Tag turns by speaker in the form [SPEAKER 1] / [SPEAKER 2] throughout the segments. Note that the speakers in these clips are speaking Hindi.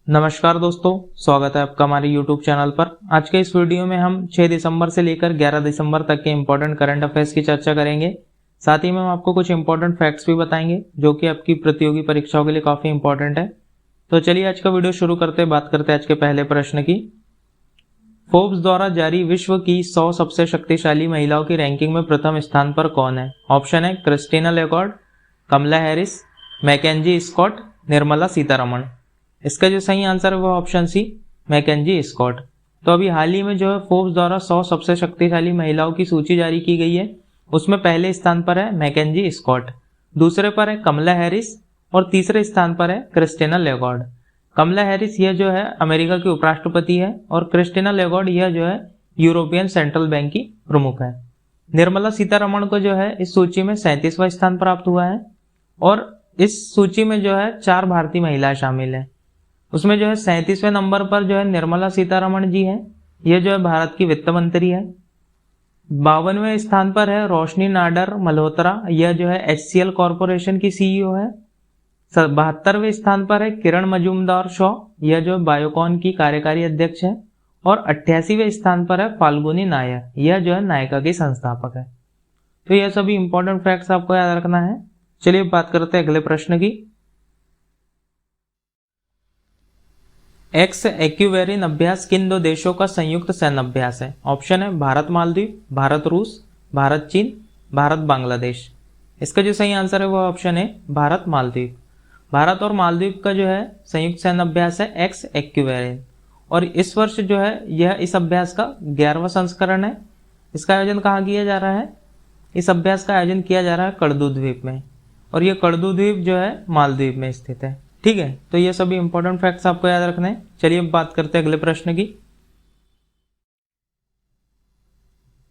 [SPEAKER 1] नमस्कार दोस्तों, स्वागत है आपका हमारे YouTube चैनल पर। आज के इस वीडियो में हम 6 दिसंबर से लेकर 11 दिसंबर तक के इम्पोर्टेंट करंट अफेयर्स की चर्चा करेंगे। साथ ही में हम आपको कुछ इम्पोर्टेंट फैक्ट्स भी बताएंगे जो कि आपकी प्रतियोगी परीक्षाओं के लिए काफ़ी इंपॉर्टेंट है। तो चलिए आज का वीडियो शुरू करते बात करते हैं आज के पहले प्रश्न की। फोर्ब्स द्वारा जारी विश्व की 100 सबसे शक्तिशाली महिलाओं की रैंकिंग में प्रथम स्थान पर कौन है? ऑप्शन है Christine Lagarde, Kamala Harris, MacKenzie Scott, Nirmala Sitharaman. इसका जो सही आंसर है वो ऑप्शन सी, मैकेंजी स्कॉट। तो अभी हाल ही में जो है फोर्ब्स द्वारा 100 सबसे शक्तिशाली महिलाओं की सूची जारी की गई है, उसमें पहले स्थान पर है मैकेंजी स्कॉट, दूसरे पर है कमला हैरिस और तीसरे स्थान पर है क्रिस्टीना लेगार्ड। कमला हैरिस यह जो है अमेरिका की उपराष्ट्रपति है और क्रिस्टीना लेगार्ड यह जो है यूरोपियन सेंट्रल बैंक की प्रमुख है। निर्मला सीतारमण को जो है इस सूची में 37वां स्थान प्राप्त हुआ है और इस सूची में जो है 4 भारतीय महिलाएं शामिल है। उसमें जो है 37वें नंबर पर जो है निर्मला सीतारमण जी हैं, यह जो है भारत की वित्त मंत्री है। 52वें स्थान पर है रोशनी नाडर मल्होत्रा, यह जो है HCL कॉरपोरेशन की CEO है। 72वें स्थान पर है किरण मजूमदार शॉ, यह जो बायोकॉन की कार्यकारी अध्यक्ष है। और 88वें स्थान पर है फाल्गुनी नायर, यह जो है नायका की संस्थापक है। तो यह सभी इंपॉर्टेंट फैक्ट्स आपको याद रखना है। चलिए बात करते हैं अगले प्रश्न की। एक्स एक्यूवेरिन अभ्यास किन 2 देशों का संयुक्त सैन्य अभ्यास है? ऑप्शन है भारत मालदीव, भारत रूस, भारत चीन, भारत बांग्लादेश। इसका जो सही आंसर है वो ऑप्शन है भारत मालदीव। भारत और मालदीव का जो है संयुक्त सैन्य अभ्यास है एक्स एक्यूवेरिन और इस वर्ष जो है यह इस अभ्यास का 11वां संस्करण है। इसका आयोजन कहाँ किया जा रहा है? इस अभ्यास का आयोजन किया जा रहा है कड़दू द्वीप में और यह कड़दू द्वीप जो है मालदीव में स्थित है। ठीक है, तो ये सभी इंपॉर्टेंट फैक्ट्स आपको याद रखने हैं। चलिए अब बात करते हैं अगले प्रश्न की।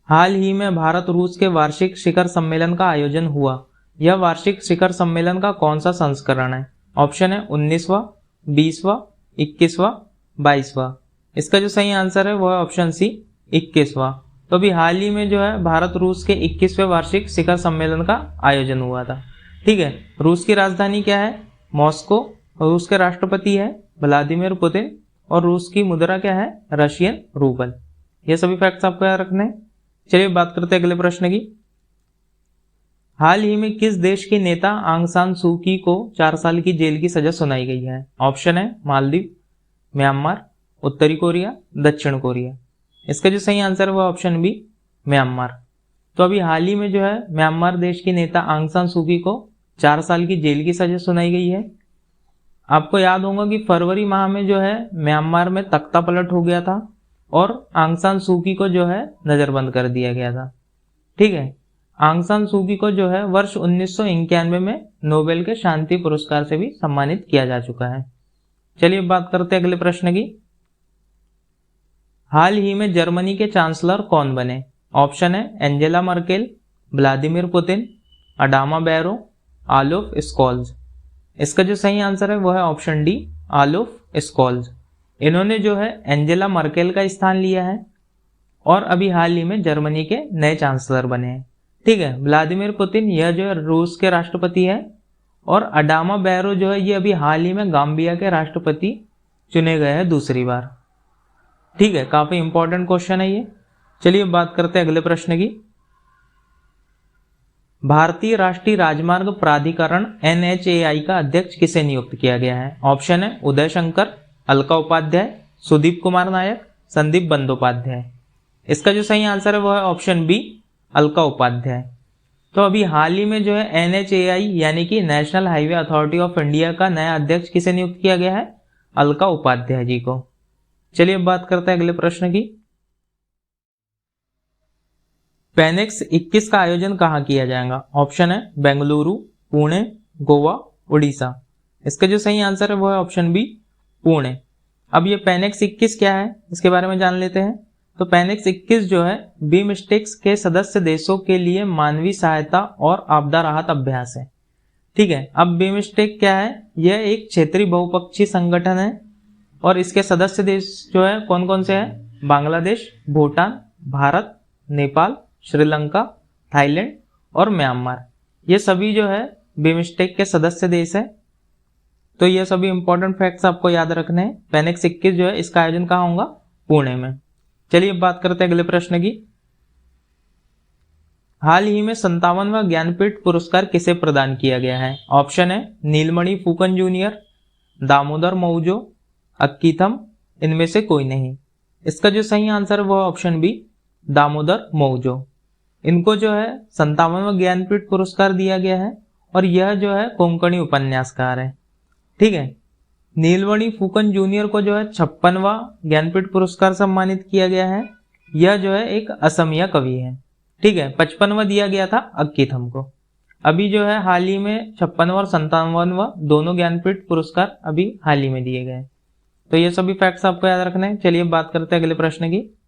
[SPEAKER 1] हाल ही में भारत रूस के वार्षिक शिखर सम्मेलन का आयोजन हुआ, यह वार्षिक शिखर सम्मेलन का कौन सा संस्करण है? ऑप्शन है 19वां, 20वां, 21वां, 22वां। इसका जो सही आंसर है वो है ऑप्शन सी, 21वां। तो अभी हाल ही में जो है भारत रूस के 21वें वार्षिक शिखर सम्मेलन का आयोजन हुआ था। ठीक है, रूस की राजधानी क्या है? मॉस्को। रूस के राष्ट्रपति है व्लादिमीर पुतिन और रूस की मुद्रा क्या है? Russian rouble. ये सभी फैक्ट्स आपको याद रखने हैं। चलिए बात करते हैं अगले प्रश्न की। हाल ही में किस देश की नेता आंग सान सू की को 4 साल की जेल की सजा सुनाई गई है? ऑप्शन है मालदीव, म्यांमार, उत्तरी कोरिया, दक्षिण कोरिया। इसका जो सही आंसर है वो ऑप्शन बी, म्यांमार। तो अभी हाल ही में जो है म्यांमार देश की नेता आंग सान सू की को 4 साल की जेल की सजा सुनाई गई है। आपको याद होगा कि फरवरी माह में जो है म्यांमार में तख्ता पलट हो गया था और आंग सान सू की को जो है नजरबंद कर दिया गया था। ठीक है, आंग सान सू की को जो है वर्ष 1991 में नोबेल के शांति पुरस्कार से भी सम्मानित किया जा चुका है। चलिए बात करते हैं अगले प्रश्न की। हाल ही में जर्मनी के चांसलर कौन बने? ऑप्शन है Angela Merkel, Vladimir Putin, Adama Barrow, Olaf Scholz. इसका जो सही आंसर है वो है ऑप्शन डी, आलोफ स्कॉल्ज। इन्होंने जो है एंजेला मर्केल का स्थान लिया है और अभी हाल ही में जर्मनी के नए चांसलर बने हैं। ठीक है, व्लादिमीर पुतिन यह जो है रूस के राष्ट्रपति है और अडामा बैरो जो है ये अभी हाल ही में गाम्बिया के राष्ट्रपति चुने गए हैं दूसरी बार। ठीक है, काफी इंपॉर्टेंट क्वेश्चन है ये। चलिए बात करते हैं अगले प्रश्न की। भारतीय राष्ट्रीय राजमार्ग प्राधिकरण NHAI का अध्यक्ष किसे नियुक्त किया गया है? ऑप्शन है उदय शंकर, अलका उपाध्याय, सुदीप कुमार नायक, संदीप बंदोपाध्याय। इसका जो सही आंसर है वो है ऑप्शन बी, अलका उपाध्याय। तो अभी हाल ही में जो है NHAI यानी कि national highway authority of India का नया अध्यक्ष किसे नियुक्त किया गया है? अलका उपाध्याय जी को। चलिए अब बात करते हैं अगले प्रश्न की। पेनेक्स 21 का आयोजन कहाँ किया जाएगा? ऑप्शन है बेंगलुरु, पुणे, गोवा, उड़ीसा। इसका जो सही आंसर है वो है ऑप्शन बी, पुणे। अब ये पेनेक्स 21 क्या है इसके बारे में जान लेते हैं। तो पेनेक्स 21 जो है बीमस्टेक्स के सदस्य देशों के लिए मानवीय सहायता और आपदा राहत अभ्यास है। ठीक है, अब बीमस्टेक क्या है? यह एक क्षेत्रीय बहुपक्षीय संगठन है और इसके सदस्य देश जो है कौन कौन से हैं? बांग्लादेश, भूटान, भारत, नेपाल, श्रीलंका, थाईलैंड और म्यांमार। ये सभी जो है बीमस्टेक के सदस्य देश है। तो ये सभी इंपॉर्टेंट फैक्ट्स आपको याद रखने हैं। पेनेक्स 21 जो है इसका आयोजन कहाँ होगा? पुणे में। चलिए अब बात करते हैं अगले प्रश्न की। हाल ही में 57वां ज्ञानपीठ पुरस्कार किसे प्रदान किया गया है? ऑप्शन है नीलमणि फुकन जूनियर, दामोदर मौजो, अक्कीथम, इनमें से कोई नहीं। इसका जो सही आंसर है वो ऑप्शन बी, दामोदर मौजो। इनको जो है 57वां ज्ञानपीठ पुरस्कार दिया गया है और यह जो है कोंकणी उपन्यासकार है। ठीक है। नीलमणि फुकन जूनियर को जो है 56वां ज्ञानपीठ पुरस्कार सम्मानित किया गया है। यह जो है एक असमिया कवि है। ठीक है। 55वां दिया गया था अक्कीथम को। अभी जो है हाल ही में 56वां और 57वां दोनों ज्ञानपीठ पुरस्कार अभी हाल ही में दिए गए। तो ये सभी फैक्ट्स आपको याद रखने हैं। चलिए बात करते हैं अगले प्रश्न की।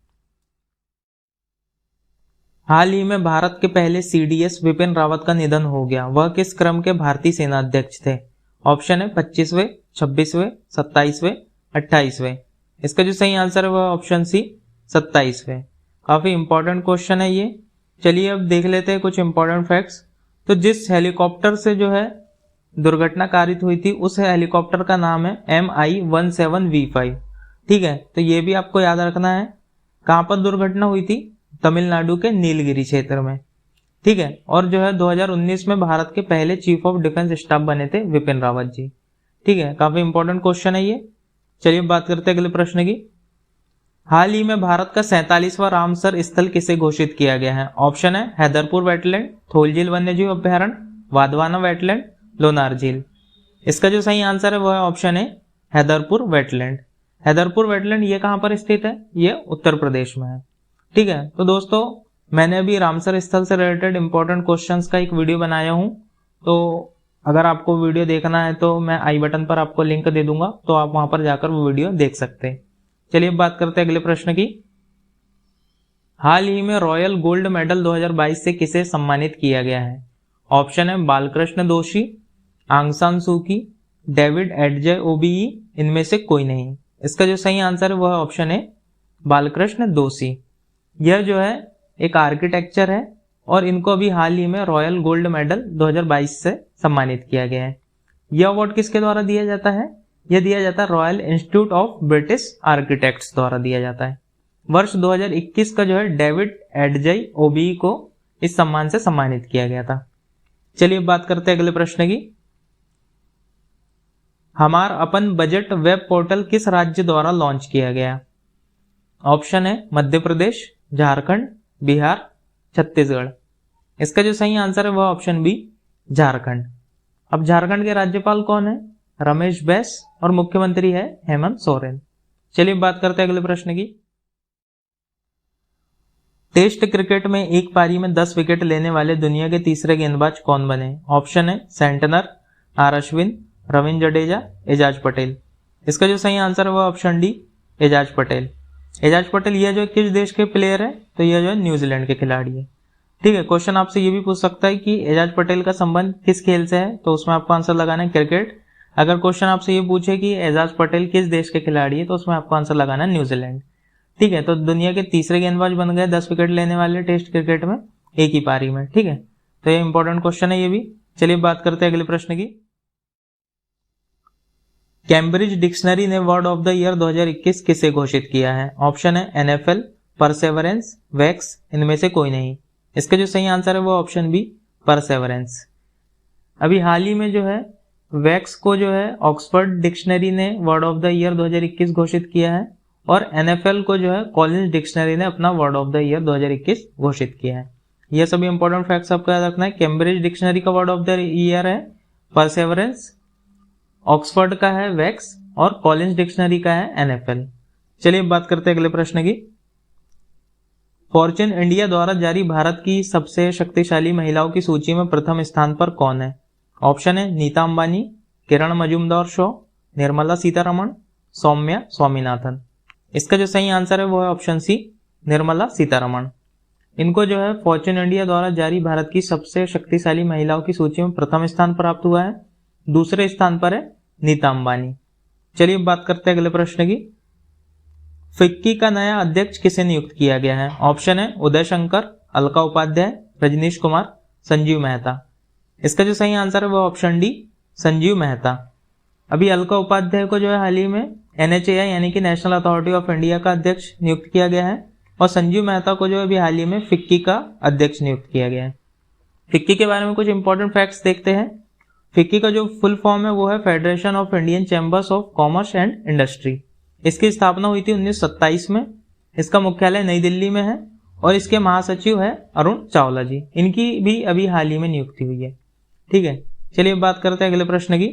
[SPEAKER 1] हाल ही में भारत के पहले सीडीएस विपिन रावत का निधन हो गया। वह किस क्रम के भारतीय सेना अध्यक्ष थे? ऑप्शन है 25वें, 26वें, 27वें, 28वें। इसका जो सही आंसर है वह ऑप्शन सी, 27वें। काफी इंपॉर्टेंट क्वेश्चन है ये। चलिए अब देख लेते हैं कुछ इंपॉर्टेंट फैक्ट्स। तो जिस हेलीकॉप्टर से जो है दुर्घटना कारित हुई थी उस हेलीकॉप्टर का नाम है MI-17V5। ठीक है। तो ये भी आपको याद रखना है। कहां पर दुर्घटना हुई थी? तमिलनाडु के नीलगिरी क्षेत्र में। ठीक है। और जो है 2019 में भारत के पहले चीफ ऑफ डिफेंस स्टाफ बने थे विपिन रावत जी। ठीक है। काफी इंपॉर्टेंट क्वेश्चन है ये। चलिए बात करते हैं अगले प्रश्न की। हाल ही में भारत का 47वां रामसर स्थल किसे घोषित किया गया है? ऑप्शन है हैदरपुर वेटलैंड, थोलझील वन्यजीव अभ्यारण्य, वाधवाना वेटलैंड, लोनार झील। इसका जो सही आंसर है वह ऑप्शन है हैदरपुर वेटलैंड। हैदरपुर वेटलैंड ये कहां पर स्थित है? ये उत्तर प्रदेश में है। ठीक है। तो दोस्तों मैंने अभी रामसर स्थल से रिलेटेड इंपॉर्टेंट क्वेश्चंस का एक वीडियो बनाया हूं। तो अगर आपको वीडियो देखना है तो मैं आई बटन पर आपको लिंक दे दूंगा, तो आप वहां पर जाकर वो वीडियो देख सकते हैं। चलिए बात करते हैं अगले प्रश्न की। हाल ही में रॉयल गोल्ड मेडल 2022 से किसे सम्मानित किया गया है? ऑप्शन है बालकृष्ण दोषी, आंग सान सू की, डेविड एडजे ओबीई, इनमें से कोई नहीं। इसका जो सही आंसर है वह ऑप्शन है बालकृष्ण दोषी। यह जो है एक आर्किटेक्चर है और इनको अभी हाल ही में रॉयल गोल्ड मेडल 2022 से सम्मानित किया गया है। यह अवार्ड किसके द्वारा दिया जाता है? यह दिया जाता है royal institute of British architects द्वारा दिया जाता है। वर्ष 2021 का जो है डेविड एडजई ओबीई को इस सम्मान से सम्मानित किया गया था। चलिए बात करते हैं अगले प्रश्न की। हमार अपन बजट वेब पोर्टल किस राज्य द्वारा लॉन्च किया गया? ऑप्शन है मध्य प्रदेश, झारखंड, बिहार, छत्तीसगढ़। इसका जो सही आंसर है वह ऑप्शन बी, झारखंड। अब झारखंड के राज्यपाल कौन है? रमेश बैस। और मुख्यमंत्री है हेमंत सोरेन। चलिए बात करते हैं अगले प्रश्न की। टेस्ट क्रिकेट में एक पारी में 10 विकेट लेने वाले दुनिया के तीसरे गेंदबाज कौन बने? ऑप्शन है सेंटनर, आर अश्विन, रविंद्र जडेजा, एजाज पटेल। इसका जो सही आंसर है वह ऑप्शन डी, एजाज पटेल। एजाज पटेल यह जो किस देश के प्लेयर है? तो यह जो है न्यूजीलैंड के खिलाड़ी है। ठीक है। क्वेश्चन आपसे ये भी पूछ सकता है कि एजाज पटेल का संबंध किस खेल से है? तो उसमें आपको आंसर लगाना है क्रिकेट। अगर क्वेश्चन आपसे ये पूछे कि एजाज पटेल किस देश के खिलाड़ी है, तो उसमें आपको आंसर लगाना है न्यूजीलैंड। ठीक है। तो दुनिया के तीसरे गेंदबाज बन गए 10 विकेट लेने वाले टेस्ट क्रिकेट में एक ही पारी में। ठीक है। तो ये इंपॉर्टेंट क्वेश्चन है ये भी। चलिए बात करते हैं अगले प्रश्न की। कैम्ब्रिज डिक्शनरी ने वर्ड ऑफ द ईयर 2021 किसे घोषित किया है? ऑप्शन है एनएफएल, परसेवरेंस, वैक्स, इनमें से कोई नहीं। इसका जो सही आंसर है वो ऑप्शन बी, परसेवरेंस। अभी हाल ही में जो है वैक्स को जो है ऑक्सफोर्ड डिक्शनरी ने वर्ड ऑफ द ईयर 2021 घोषित किया है और एनएफएल को जो है कॉलिंस डिक्शनरी ने अपना वर्ड ऑफ द ईयर 2021 घोषित किया है। यह सभी इंपॉर्टेंट फैक्ट्स आपको याद रखना है। कैम्ब्रिज डिक्शनरी का वर्ड ऑफ द ईयर है परसेवरेंस, ऑक्सफोर्ड का है वैक्स और कॉलिंस डिक्शनरी का है एनएफएल। चलिए बात करते हैं अगले प्रश्न की। फॉर्च्यून इंडिया द्वारा जारी भारत की सबसे शक्तिशाली महिलाओं की सूची में प्रथम स्थान पर कौन है? ऑप्शन है नीता अंबानी, किरण मजूमदार शो, निर्मला सीतारमण, सौम्या स्वामीनाथन। इसका जो सही आंसर है वो है ऑप्शन सी, निर्मला सीतारमण। इनको जो है फॉर्च्यून इंडिया द्वारा जारी भारत की सबसे शक्तिशाली महिलाओं की सूची में प्रथम स्थान प्राप्त हुआ है। दूसरे स्थान पर है नीता अंबानी। चलिए बात करते हैं अगले प्रश्न की। फिक्की का नया अध्यक्ष किसे नियुक्त किया गया है? ऑप्शन है उदय शंकर, अलका उपाध्याय, रजनीश कुमार, संजीव मेहता। इसका जो सही आंसर है वो ऑप्शन डी, संजीव मेहता। अभी अलका उपाध्याय को जो है हाल ही में NHAI यानी कि नेशनल अथॉरिटी ऑफ इंडिया का अध्यक्ष नियुक्त किया गया है, और संजीव मेहता को जो है अभी हाल ही में फिक्की का अध्यक्ष नियुक्त किया गया है। फिक्की के बारे में कुछ इंपॉर्टेंट फैक्ट्स देखते हैं। फिक्की का जो फुल फॉर्म है वो है federation of Indian chambers of commerce and industry. इसकी स्थापना हुई थी 1927 में। इसका मुख्यालय नई दिल्ली में है और इसके महासचिव है अरुण चावला जी। इनकी भी अभी हाल ही में नियुक्ति हुई है। ठीक है, चलिए बात करते हैं अगले प्रश्न की।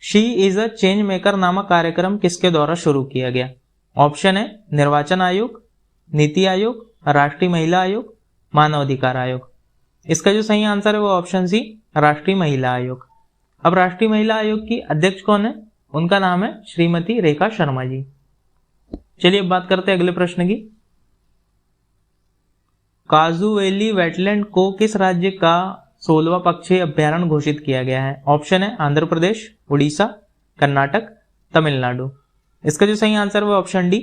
[SPEAKER 1] She is a change maker नामक कार्यक्रम किसके द्वारा शुरू किया गया? ऑप्शन है निर्वाचन आयोग, नीति आयोग, राष्ट्रीय महिला आयोग, मानव अधिकार आयोग। इसका जो सही आंसर है वो ऑप्शन सी राष्ट्रीय महिला आयोग। अब राष्ट्रीय महिला आयोग की अध्यक्ष कौन है? उनका नाम है श्रीमती रेखा शर्मा जी। चलिए अब बात करते हैं अगले प्रश्न की। काजू वैली वेटलैंड को किस राज्य का 16वां पक्षी अभ्यारण्य घोषित किया गया है? ऑप्शन है आंध्र प्रदेश, उड़ीसा, कर्नाटक, तमिलनाडु। इसका जो सही आंसर है वो ऑप्शन डी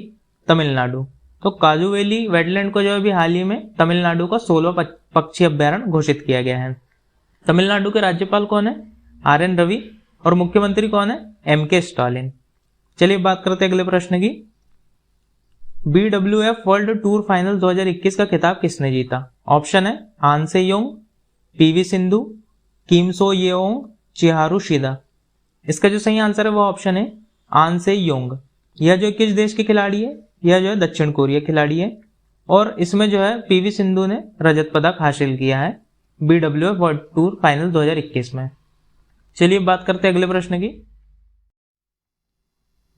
[SPEAKER 1] तमिलनाडु। तो काजू वैली वेटलैंड को जो अभी हाल ही में तमिलनाडु का 16वां पक्षी अभ्यारण्य घोषित किया गया है। तमिलनाडु के राज्यपाल कौन है? RN रवि। और मुख्यमंत्री कौन है? MK Stalin. चलिए बात करते हैं अगले प्रश्न की। BWF वर्ल्ड टूर फाइनल 2021 का खिताब किसने जीता? ऑप्शन है आन से योंग, PV सिंधु, किम सो येओंग, चिहारू शिदा। इसका जो सही आंसर है वो ऑप्शन है आन से योंग। यह जो किस देश की खिलाड़ी है? यह जो है दक्षिण कोरिया खिलाड़ी है, और इसमें जो है PV सिंधु ने रजत पदक हासिल किया है BWF वर्ल्ड टूर फाइनल 2021 में। चलिए बात करते हैं अगले प्रश्न की।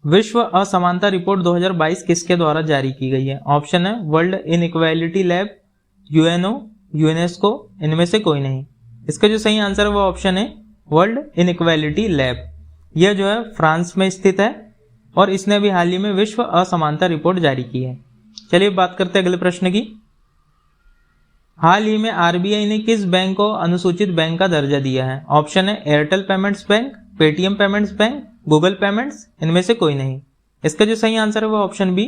[SPEAKER 1] विश्व असमानता रिपोर्ट 2022 किसके द्वारा जारी की गई है? ऑप्शन है world inequality lab, UNO, UNESCO, इनमें से कोई नहीं। इसका जो सही आंसर है वो ऑप्शन है वर्ल्ड इनइक्वालिटी लैब। यह जो है फ्रांस में स्थित है और इसने अभी हाल ही में विश्व असमानता रिपोर्ट जारी की है। चलिए बात करते हैं अगले प्रश्न की। हाल ही में RBI ने किस बैंक को अनुसूचित बैंक का दर्जा दिया है? ऑप्शन है Airtel payments bank, Paytm Payments bank, Google payments, इनमें से कोई नहीं। इसका जो सही आंसर है वो option B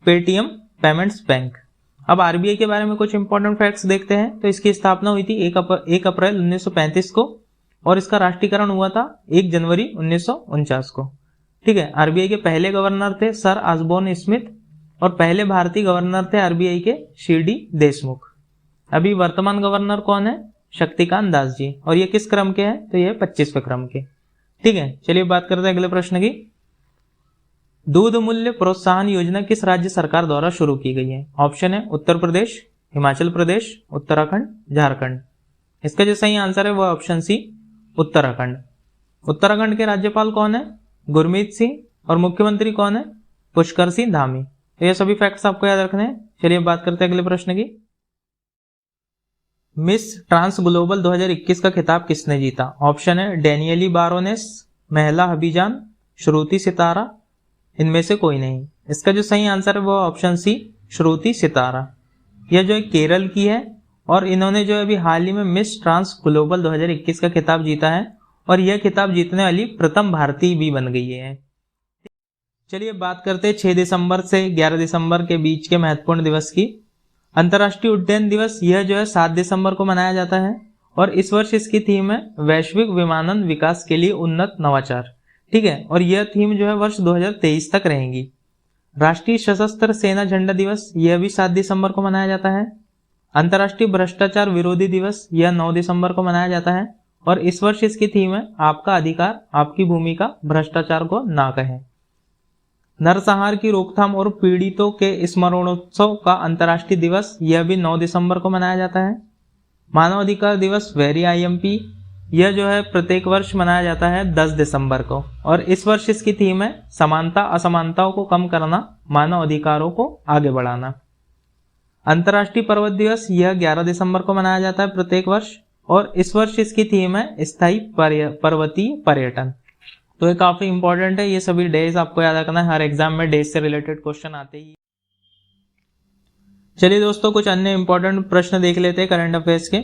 [SPEAKER 1] Paytm Payments Bank. अब RBI के बारे में कुछ इंपॉर्टेंट फैक्ट्स देखते हैं। तो इसकी स्थापना हुई थी 1 अप्रैल 1935 को और इसका राष्ट्रीयकरण हुआ था 1 जनवरी 1949 को। ठीक है, RBI के पहले गवर्नर थे सर ऑसबोर्न स्मिथ और पहले भारतीय गवर्नर थे RBI के CD देशमुख। अभी वर्तमान गवर्नर कौन है? शक्तिकांत दास जी। और ये किस क्रम के हैं? तो ये 25वें क्रम के। ठीक है, चलिए बात करते हैं अगले प्रश्न की। दूध मूल्य प्रोत्साहन योजना किस राज्य सरकार द्वारा शुरू की गई है? ऑप्शन है उत्तर प्रदेश, हिमाचल प्रदेश, उत्तराखंड, झारखंड। इसका जो सही आंसर है वो ऑप्शन सी उत्तराखंड। उत्तराखंड के राज्यपाल कौन है? गुरमीत सिंह। और मुख्यमंत्री कौन है? पुष्कर सिंह धामी। तो ये सभी फैक्ट्स आपको याद रखने हैं। चलिए बात करते हैं अगले प्रश्न की। मिस ट्रांस ग्लोबल 2021 का खिताब किसने जीता? ऑप्शन है डेनियली बारोनेस, महला हबीजान, श्रुति सितारा, इनमें से कोई नहीं। इसका जो सही आंसर है वो ऑप्शन सी श्रुति सितारा। यह जो है केरल की है और इन्होंने जो अभी हाल ही में मिस ट्रांस ग्लोबल 2021 का खिताब जीता है और यह खिताब जीतने वाली प्रथम भारतीय भी बन गई है। चलिए बात करते हैं 6 दिसंबर से 11 दिसंबर के बीच के महत्वपूर्ण दिवस की। अंतर्राष्ट्रीय उड्डयन दिवस यह जो है 7 दिसंबर को मनाया जाता है और इस वर्ष इसकी थीम है वैश्विक विमानन विकास के लिए उन्नत नवाचार। ठीक है, और यह थीम जो है वर्ष 2023 तक रहेगी। राष्ट्रीय सशस्त्र सेना झंडा दिवस यह भी 7 दिसंबर को मनाया जाता है। अंतर्राष्ट्रीय भ्रष्टाचार विरोधी दिवस यह 9 दिसंबर को मनाया जाता है और इस वर्ष इसकी थीम है आपका अधिकार, आपकी भूमिका, भ्रष्टाचार को ना कहें। नरसंहार की रोकथाम और पीड़ितों के स्मरणोत्सव का अंतर्राष्ट्रीय दिवस यह भी 9 दिसंबर को मनाया जाता है। मानवाधिकार दिवस वेरी IMP यह जो है प्रत्येक वर्ष मनाया जाता है 10 दिसंबर को और इस वर्ष इसकी थीम है समानता असमानताओं को कम करना, मानव अधिकारों को आगे बढ़ाना। अंतर्राष्ट्रीय पर्वत दिवस यह 11 दिसंबर को मनाया जाता है प्रत्येक वर्ष और इस वर्ष इसकी थीम है स्थायी पर्वतीय पर्यटन। तो ये काफी इंपॉर्टेंट है, ये सभी डेज आपको याद रखना है, हर एग्जाम में डेज से रिलेटेड क्वेश्चन आते ही। चलिए दोस्तों कुछ अन्य इंपॉर्टेंट प्रश्न देख लेते हैं करंट अफेयर्स के।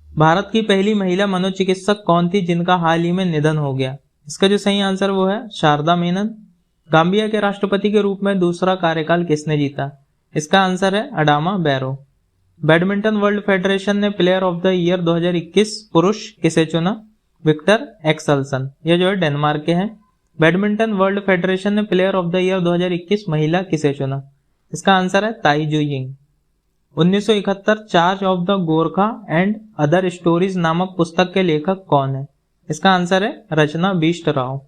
[SPEAKER 1] भारत की पहली महिला मनोचिकित्सक कौन थी जिनका हाल ही में निधन हो गया? इसका जो सही आंसर वो है शारदा मेनन। गाम्बिया के राष्ट्रपति के रूप में दूसरा कार्यकाल किसने जीता? इसका आंसर है अडामा बैरो। बैडमिंटन वर्ल्ड फेडरेशन ने प्लेयर ऑफ द ईयर 2021 पुरुष किसे चुना? विक्टर एक्सेल्सन, ये जो है डेनमार्क के हैं। बैडमिंटन वर्ल्ड फेडरेशन ने प्लेयर ऑफ द ईयर 2021 महिला किसे चुना? इसका आंसर है ताई Tzu Ying. 1971 charge of the Gorkha and other stories नामक पुस्तक के लेखक कौन है? इसका आंसर है रचना बिष्ट राव।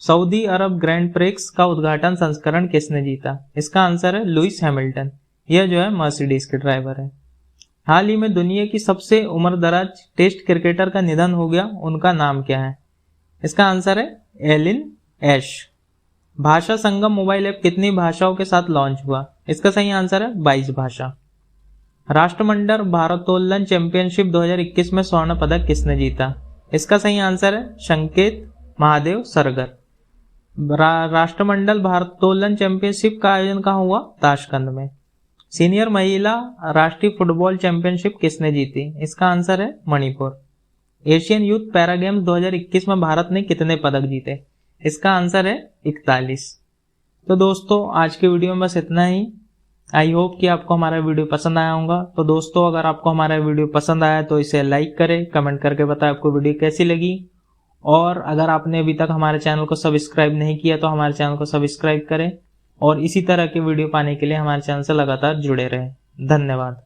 [SPEAKER 1] सऊदी अरब ग्रैंड प्रिक्स का उद्घाटन संस्करण किसने जीता? इसका आंसर है लुइस हैमिल्टन, यह जो है मर्सिडीज के ड्राइवर है। हाल ही में दुनिया की सबसे उम्रदराज टेस्ट क्रिकेटर का निधन हो गया, उनका नाम क्या है? इसका आंसर है एलिन एश। भाषा संगम मोबाइल ऐप कितनी भाषाओं के साथ लॉन्च हुआ? इसका सही आंसर है 22 भाषा। राष्ट्रमंडल भारोत्तोलन चैंपियनशिप 2021 में स्वर्ण पदक किसने जीता? इसका सही आंसर है संकेत महादेव सरगर। राष्ट्रमंडल भारोत्तोलन चैंपियनशिप का आयोजन कहाँ हुआ? ताशकंद में। सीनियर महिला राष्ट्रीय फुटबॉल चैंपियनशिप किसने जीती? इसका आंसर है Manipur. Asian youth para games 2021 में भारत ने कितने पदक जीते? इसका आंसर है 41। तो दोस्तों आज के वीडियो में बस इतना ही। आई होप कि आपको हमारा वीडियो पसंद आया होगा। तो दोस्तों अगर आपको हमारा वीडियो पसंद आया तो इसे लाइक करें, कमेंट करके बताएं आपको वीडियो कैसी लगी। और अगर आपने अभी तक हमारे चैनल को सब्सक्राइब नहीं किया तो हमारे चैनल को सब्सक्राइब करें और इसी तरह के वीडियो पाने के लिए हमारे चैनल से लगातार जुड़े रहें। धन्यवाद।